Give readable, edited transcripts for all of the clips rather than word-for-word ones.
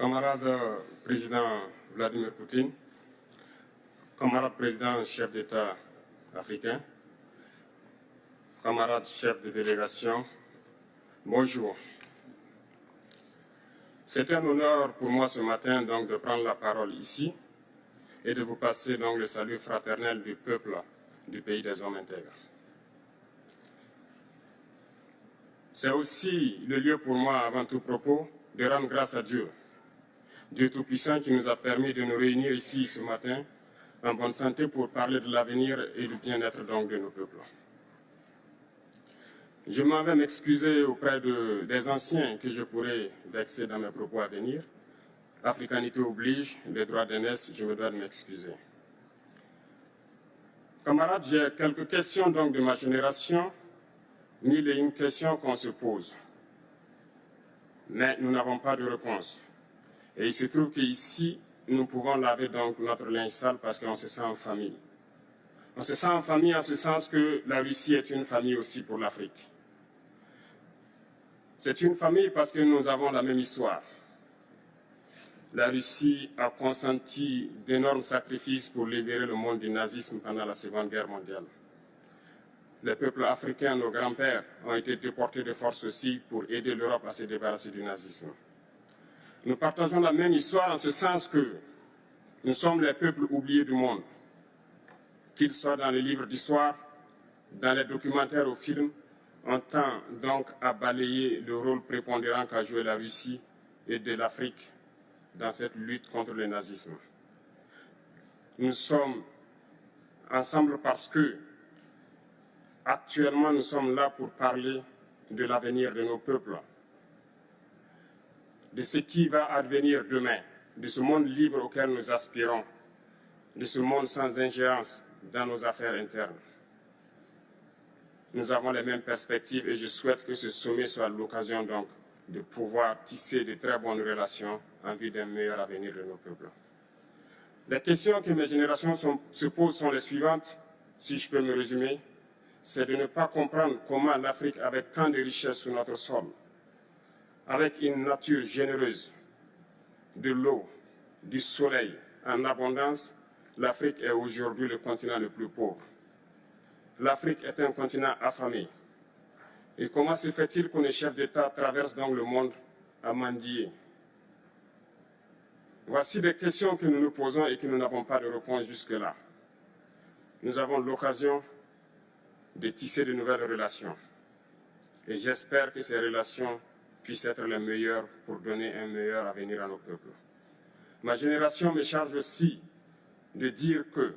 Camarade président Vladimir Poutine, camarade président chef d'État africain, camarade chef de délégation, bonjour. C'est un honneur pour moi ce matin donc de prendre la parole ici et de vous passer donc le salut fraternel du peuple du pays des hommes intègres. C'est aussi le lieu pour moi, avant tout propos, de rendre grâce à Dieu, Dieu Tout-Puissant qui nous a permis de nous réunir ici ce matin en bonne santé pour parler de l'avenir et du bien-être donc de nos peuples. Je m'en vais m'excuser auprès des anciens que je pourrais vexer dans mes propos à venir. Africanité oblige, les droits d'aînesse, je me dois de m'excuser. Camarades, j'ai quelques questions donc de ma génération, mille et une questions qu'on se pose. Mais nous n'avons pas de réponse. Et il se trouve qu'ici, nous pouvons laver donc notre linge sale parce qu'on se sent en famille. On se sent en famille en ce sens que la Russie est une famille aussi pour l'Afrique. C'est une famille parce que nous avons la même histoire. La Russie a consenti d'énormes sacrifices pour libérer le monde du nazisme pendant la Seconde Guerre mondiale. Les peuples africains, nos grands-pères, ont été déportés de force aussi pour aider l'Europe à se débarrasser du nazisme. Nous partageons la même histoire en ce sens que nous sommes les peuples oubliés du monde. Qu'ils soient dans les livres d'histoire, dans les documentaires ou films, on tend donc à balayer le rôle prépondérant qu'a joué la Russie et de l'Afrique dans cette lutte contre le nazisme. Nous sommes ensemble parce que actuellement nous sommes là pour parler de l'avenir de nos peuples, de ce qui va advenir demain, de ce monde libre auquel nous aspirons, de ce monde sans ingérence dans nos affaires internes. Nous avons les mêmes perspectives et je souhaite que ce sommet soit l'occasion donc de pouvoir tisser de très bonnes relations en vue d'un meilleur avenir de nos peuples. Les questions que mes générations se posent sont les suivantes, si je peux me résumer, c'est de ne pas comprendre comment l'Afrique, avec tant de richesses sur notre sol, avec une nature généreuse, de l'eau, du soleil en abondance, l'Afrique est aujourd'hui le continent le plus pauvre. L'Afrique est un continent affamé. Et comment se fait-il que les chefs d'État traversent donc le monde à mendier? Voici des questions que nous nous posons et que nous n'avons pas de réponse jusque-là. Nous avons l'occasion de tisser de nouvelles relations. Et j'espère que ces relations puissent être les meilleures pour donner un meilleur avenir à nos peuples. Ma génération me charge aussi de dire que,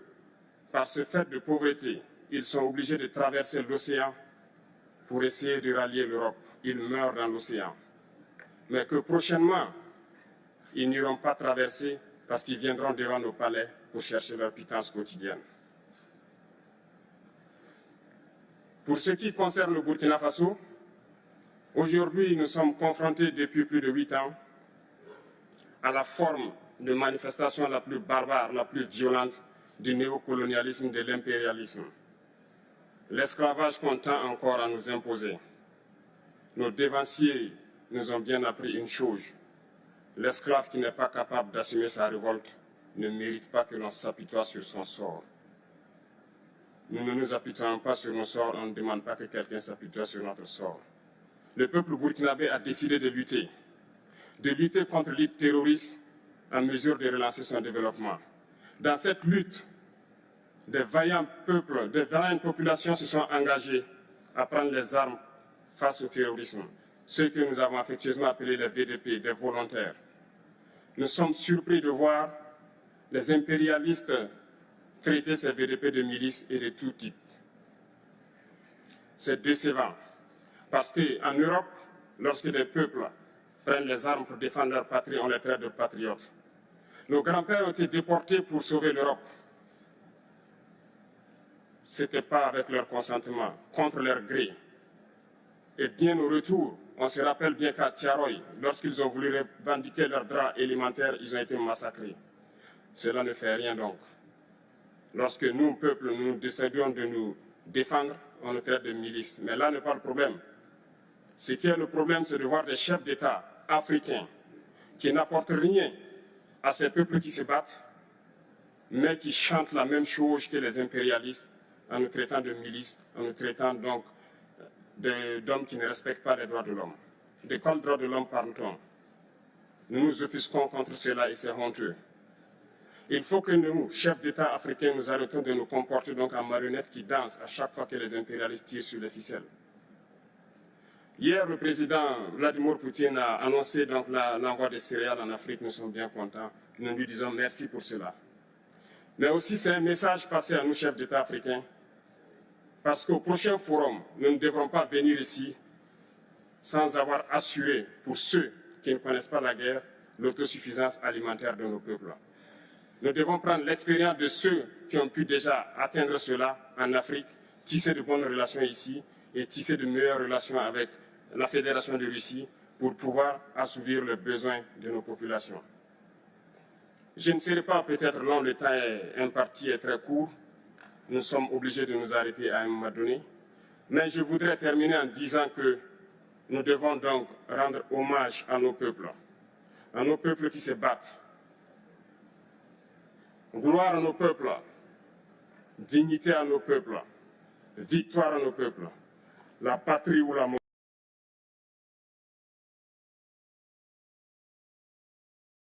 par ce fait de pauvreté, ils sont obligés de traverser l'océan pour essayer de rallier l'Europe. Ils meurent dans l'océan. Mais que prochainement, ils n'iront pas traverser parce qu'ils viendront devant nos palais pour chercher leur pitance quotidienne. Pour ce qui concerne le Burkina Faso, aujourd'hui, nous sommes confrontés depuis plus de 8 ans à la forme de manifestation la plus barbare, la plus violente du néocolonialisme, de l'impérialisme. L'esclavage qu'on tend encore à nous imposer. Nos dévanciers nous ont bien appris une chose. L'esclave qui n'est pas capable d'assumer sa révolte ne mérite pas que l'on s'apitoie sur son sort. Nous ne nous apitoyons pas sur nos sorts, on ne demande pas que quelqu'un s'apitoie sur notre sort. Le peuple burkinabé a décidé de lutter contre le terrorisme en mesure de relancer son développement. Dans cette lutte, des vaillants peuples, des vaillantes populations se sont engagées à prendre les armes face au terrorisme, ceux que nous avons affectueusement appelés les VDP, des volontaires. Nous sommes surpris de voir les impérialistes traiter ces VDP de milices et de tout type. C'est décevant, parce qu'en Europe, lorsque des peuples prennent les armes pour défendre leur patrie, on les traite de patriotes. Nos grands-pères ont été déportés pour sauver l'Europe. Ce n'était pas avec leur consentement, contre leur gré. Et bien au retour, on se rappelle bien qu'à Tiaroy, lorsqu'ils ont voulu revendiquer leurs droits élémentaires, ils ont été massacrés. Cela ne fait rien donc. Lorsque nous, peuple, nous décidions de nous défendre, on nous traite de milices. Mais là n'est pas le problème. Ce qui est le problème, c'est de voir des chefs d'État africains qui n'apportent rien à ces peuples qui se battent, mais qui chantent la même chose que les impérialistes en nous traitant de milices, en nous traitant donc d'hommes qui ne respectent pas les droits de l'homme. De quels droits de l'homme parle-t-on? Nous nous offusquons contre cela et c'est honteux. Il faut que nous, chefs d'État africains, nous arrêtons de nous comporter donc en marionnettes qui dansent à chaque fois que les impérialistes tirent sur les ficelles. Hier, le président Vladimir Poutine a annoncé donc l'envoi des céréales en Afrique. Nous sommes bien contents. Nous lui disons merci pour cela. Mais aussi, c'est un message passé à nous, chefs d'État africains, parce qu'au prochain forum, nous ne devrons pas venir ici sans avoir assuré, pour ceux qui ne connaissent pas la guerre, l'autosuffisance alimentaire de nos peuples. Nous devons prendre l'expérience de ceux qui ont pu déjà atteindre cela en Afrique, tisser de bonnes relations ici et tisser de meilleures relations avec la Fédération de Russie pour pouvoir assouvir les besoins de nos populations. Je ne serai pas peut-être long, le temps imparti est très court. Nous sommes obligés de nous arrêter à un moment donné. Mais je voudrais terminer en disant que nous devons donc rendre hommage à nos peuples qui se battent. Gloire à nos peuples, dignité à nos peuples, victoire à nos peuples, la patrie ou la mort.